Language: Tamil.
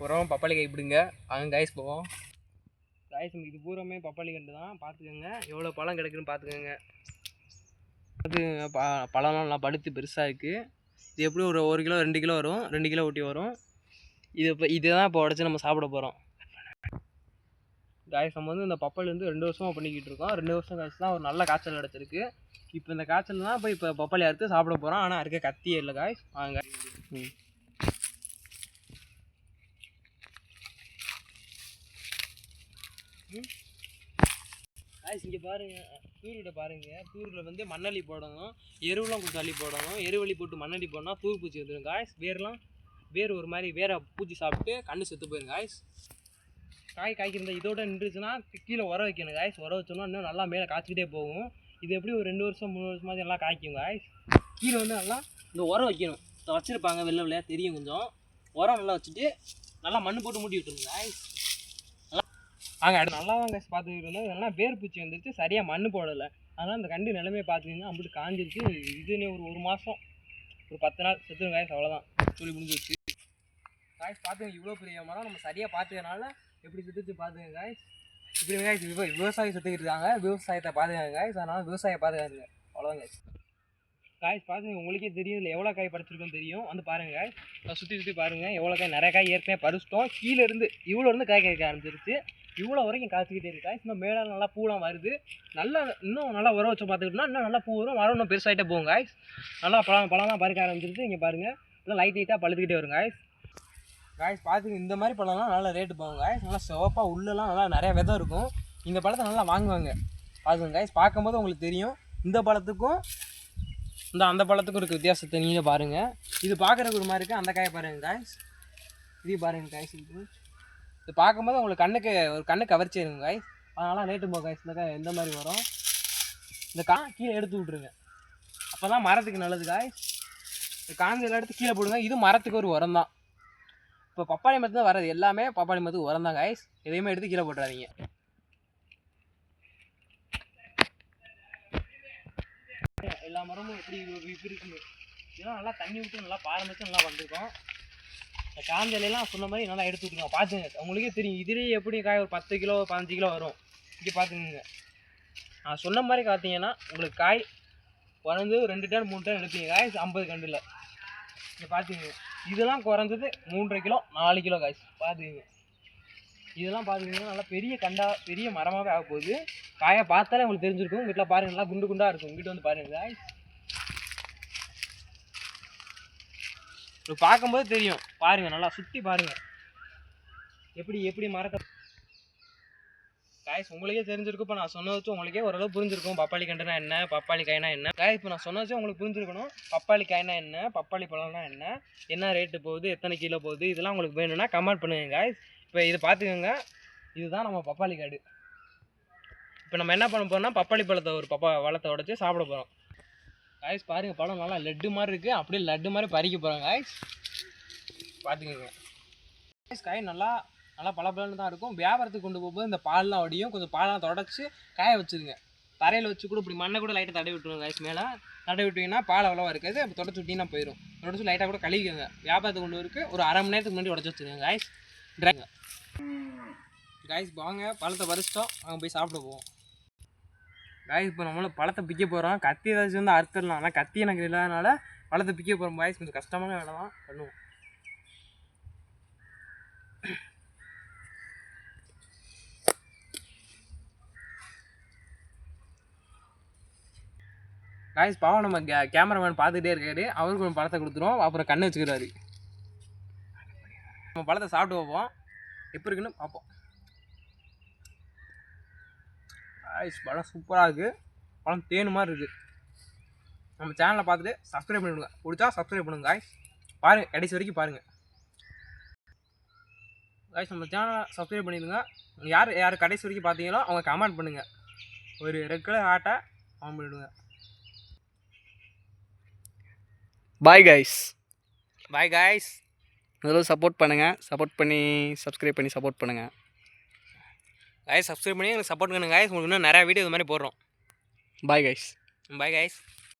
போகிறோம். பப்பாளி காய் பிடுங்க அங்கே காய்ஸ் போவோம். காய்ஸ் இது பூராமே பப்பாளி கண்டு தான். பார்த்துக்கோங்க எவ்வளோ பழம் கிடைக்குன்னு பார்த்துக்கோங்க. அது பழம்லாம் நல்லா படுத்து பெருசாக இருக்குது. இது எப்படி ஒரு 1 கிலோ 2 கிலோ வரும், 2 கிலோ ஊட்டி வரும். இதுதான் இப்போ உடச்சி நம்ம சாப்பிட போகிறோம். காய்ஸ் நம்ம இந்த பப்பாளி 2 வருஷமாக பண்ணிக்கிட்டு இருக்கோம். 2 வருஷம் கழிச்சு தான் ஒரு நல்ல காய்ச்சல் கிடச்சிருக்கு. இப்போ இந்த காய்ச்சல் தான் இப்போ பப்பாளி அறுத்து சாப்பிட போகிறோம். ஆனால் அறுக்க கத்தியே இல்லை காய்ஸ். வாங்க காய்ஸ் இங்கே பாருங்கள், தூர்கிட்ட பாருங்கள். தூரில் மண்ணள்ளி போடணும், எருவெலாம் கொஞ்சம் அள்ளி போடணும். எருவள்ளி போட்டு மண்ணள்ளி போடணும், தூர் பூச்சி வந்துடும் காய்ஸ். வேர் ஒரு மாதிரி வேற பூச்சி சாப்பிட்டு கண்ணு செத்து போயிடும் காய்ஸ். காய்க்கிறத இதோட நின்றுச்சுன்னா கீழே உர வைக்கணும் காய்ஸ். உர வச்சோம்னா இன்னும் நல்லா மேலே காய்ச்சிக்கிட்டே போகும். இது எப்படி ஒரு 2 வருஷம் 3 வருஷமாவது நல்லா காய்க்கும் காய்ஸ். கீழே நல்லா இந்த உரம் வைக்கணும். வச்சுருப்பாங்க வெள்ளை தெரியும். கொஞ்சம் உரம் நல்லா வச்சுட்டு நல்லா மண் போட்டு மூட்டி விட்டுருங்க காய்ஸ். நல்லா தான் காய்ஸ் பார்த்துக்கிட்டு இருந்தோம். இதெல்லாம் வேர் பூச்சி வந்துருச்சு, சரியாக மண் போடலை. அதனால் இந்த கண்டு நிலைமையை பார்த்துக்கிங்கன்னா அப்படிட்டு காஞ்சிருச்சு. இதுன்னு ஒரு மாதம் ஒரு 10 நாள் செத்துரும் காய்ஸ். அவ்வளோதான், சொல்லி முடிஞ்சிருச்சு காய்ஸ். பார்த்துங்க இவ்வளோ பெரிய மரம் நம்ம சரியாக பார்த்துக்கனால எப்படி செத்துச்சு பார்த்துங்க காய்ஸ். இப்படி காய்ஸ் விவசாயி சுற்றிக்கிட்டு இருக்காங்க. விவசாயத்தை பாதுகாங்க காய்ஸ். அதனால் விவசாயம் பாதுகாங்க. அவ்வளோதான் காய்ஸ். காய்ஸ் பார்த்துங்க உங்களுக்கே தெரியும் இல்லை எவ்வளோ காய் பறிச்சிருக்கோன்னு தெரியும். வந்து பாருங்கள் காய்ஸ், சுற்றி பாருங்கள் எவ்வளோ காய். நிறைய காய் ஏற்கனவே பறிச்சிட்டோம். கீழே இருந்து காய் காய்க்க ஆரம்பிச்சிருச்சு. இவ்வளோ வரைக்கும் காய்ச்சிக்கிட்டே இருக்கு காய்ஸ். இன்னும் மேலே நல்லா பூலாம் வருது. இன்னும் நல்லா உரம் வச்சு பார்த்துக்கிட்டோம்னா இன்னும் நல்லா பூ வரும். மரம் இன்னும் பெருசாகிட்டே போகும் காய்ஸ். நல்லா பழம்லாம் பறிக்க ஆரம்பிச்சிருச்சு. இங்கே பாருங்கள் இன்னும் லைட்டாக பழுத்துக்கிட்டே வரும் காய்ஸ். பார்த்துங்க இந்த மாதிரி பழம்லாம் நல்லா ரேட்டு போகும் காய்ஸ். நல்லா சிவப்பாக உள்ளெல்லாம் நல்லா நிறையா விதை இருக்கும். இந்த பழத்தை நல்லா வாங்குவாங்க. பார்த்துங்க காய்ஸ், பார்க்கும்போது உங்களுக்கு தெரியும் இந்த பழத்துக்கும் அந்த பழத்துக்கும் இருக்க வித்தியாசத்தை நீங்கள் பாருங்கள். இது பார்க்குறதுக்கு ஒரு மாதிரி இருக்குது. அந்த காயை பாருங்கள் காய்ஸ். இதையும் பாருங்கள் காய்ஸ். இது பார்க்கும்போது உங்களுக்கு கண்ணு கவர்ச்சி இருக்கும் காய்ஸ். அதனால் ரேட்டு போகும் காய்ஸ். இந்த காய் எந்த மாதிரி வரும், இந்த கீழே எடுத்து விட்ருங்க. அப்போ தான் மரத்துக்கு நல்லது காய்ஸ். இந்த காஞ்செல்லாம் எடுத்து கீழே போடுங்க. இது மரத்துக்கு ஒரு உரம் தான். இப்போ பப்பாளி மரத்து தான் வர்றது எல்லாமே பப்பாளி மரத்துக்கு உரம் தான் காய்ஸ். எதையுமே எடுத்து கீழே போட்டுறாதீங்க. எல்லா மரமும் எப்படி இருக்குங்க. இதெல்லாம் நல்லா தண்ணி விட்டு நல்லா பாரம்பரியம் நல்லா வந்திருக்கோம். இந்த காஞ்சலையெல்லாம் சொன்ன மாதிரி நல்லா எடுத்து விட்டுருங்க. பார்த்துங்க உங்களுக்கே தெரியும். இதுலேயே எப்படி காய் ஒரு 10 கிலோ 15 கிலோ வரும். இங்கே பார்த்துக்குங்க. நான் சொன்ன மாதிரி பார்த்தீங்கன்னா உங்களுக்கு காய் குறைஞ்சது 2 டன் 3 டன் எடுப்பீங்க காய்ஸ் 50 கண்டில். இங்கே பார்த்துக்குங்க இதெல்லாம் குறைஞ்சது 3.5 கிலோ 4 கிலோ காய்ஸ். பார்த்துக்குங்க இதெல்லாம் பார்த்துக்கிங்கன்னா நல்லா பெரிய மரமாகவே ஆக போகுது. காயை பார்த்தாலே உங்களுக்கு தெரிஞ்சிருக்கும். வீட்டில் பாருங்கள் நல்லா குண்டு குண்டாக இருக்கும். வீட்டு வந்து பாருங்கள் காய்ஸ். பார்க்கும்போது தெரியும். பாருங்கள் நல்லா சுற்றி பாருங்கள் எப்படி மரத்தை காய்ஸ். உங்களுக்கே தெரிஞ்சிருக்கும். இப்போ நான் சொன்ன வச்சு உங்களுக்கே ஓரளவு புரிஞ்சிருக்கும். பப்பாளி கண்டுனா என்ன, பப்பாளி காய்னா என்ன காய்ஸ். இப்போ நான் சொன்ன வச்சு உங்களுக்கு புரிஞ்சிருக்கணும். பப்பாளி காய்னா என்ன, பப்பாளி பழம்னா என்ன ரேட்டு போகுது, எத்தனை கிலோ போகுது, இதெல்லாம் உங்களுக்கு வேணும்னா கமெண்ட் பண்ணுங்க காய்ஸ். இப்போ இது பார்த்துக்கோங்க, இதுதான் நம்ம பப்பாளி காடு. இப்போ நம்ம என்ன பண்ண போகிறோம்னா பப்பாளி பழத்தை ஒரு பழத்தை உடச்சி சாப்பிட போகிறோம் காய்ஸ். பாருங்கள் பழம் நல்லா லட்டு மாதிரி இருக்குது. அப்படியே லட்டு மாதிரி பறிக்க போகிறோம் காய்ஸ். பார்த்துக்கோங்க காய்ஸ். காய் நல்லா பழப்பழன்னு தான் இருக்கும். வியாபாரத்துக்கு கொண்டு போகும்போது இந்த பால்லாம் வடியும். கொஞ்சம் பால்லாம் தொடச்சி காய வச்சுருங்க. தரையில் வச்சு கூட இப்படி மண்ணை கூட லைட்டாக தடவி விட்டுருங்க காய்ஸ். மேலே தடவி விட்டிங்கன்னா பால் அவ்வளோவா இருக்காது. அப்போ தொடச்சி விட்டிங்கன்னா போயிடும். தொடச்சி லைட்டாக கூட கழுவிக்கோங்க. வியாபாரத்துக்கு கொண்டு வரக்கு ஒரு அரை மணி நேரத்துக்கு முன்னாடி உடச்சி வச்சுருங்க காய்ஸ். ட்ரைங்க காய்ஸ். வாங்க பழத்தை பறிச்சிட்டோம், அங்கே போய் சாப்பிட போவோம் காய்ஸ். இப்போ நம்மளும் பழத்தை பிக்க போகிறோம். கத்தி ஏதாச்சும் அறுத்துடலாம். ஆனால் கத்தி எனக்கு இல்லாதனால பழத்தை பிக்க போகிறோம் காய்ஸ். கொஞ்சம் கஷ்டமான வேலை தான், பண்ணுவோம் காய்ஸ். பாவம் நம்ம கேமராமேன் பார்த்துக்கிட்டே இருக்காரு. அவருக்கு ஒரு பழத்தை கொடுத்துருவோம். அப்புறம் கண்ணு வச்சுக்கிறாரு. நம்ம பழத்தை சாப்பிட்டு வைப்போம், எப்படி இருக்குன்னு பார்ப்போம் காய்ஸ். பழம் சூப்பராக இருக்குது. பழம் தேன் மாதிரி இருக்குது. நம்ம சேனலை பார்த்துட்டு சப்ஸ்கிரைப் பண்ணிவிடுங்க. பிடிச்சா சப்ஸ்கிரைப் பண்ணுங்க காய்ஸ். பாருங்கள் கடைசி வரைக்கும் பாருங்கள் காய்ஸ். நம்ம சேனலை சப்ஸ்கிரைப் பண்ணிடுங்க. யார் கடைசி வரைக்கும் பார்த்தீங்களோ அவங்க கமெண்ட் பண்ணுங்கள். ஒரு ரெட் கலர் ஹார்ட்டை ஆன் பண்ணிவிடுங்க. Bye guys. முதல்ல சப்போர்ட் பண்ணுங்கள். சப்ஸ்கிரைப் பண்ணி சப்போர்ட் பண்ணுங்கள் காய்ஸ். சப்ஸ்கிரைப் பண்ணி எனக்கு சப்போர்ட் பண்ணுங்க காய்ஸ். உங்களுக்கு இன்னும் நிறையா வீடியோ இது மாதிரி போடுறோம். Bye guys.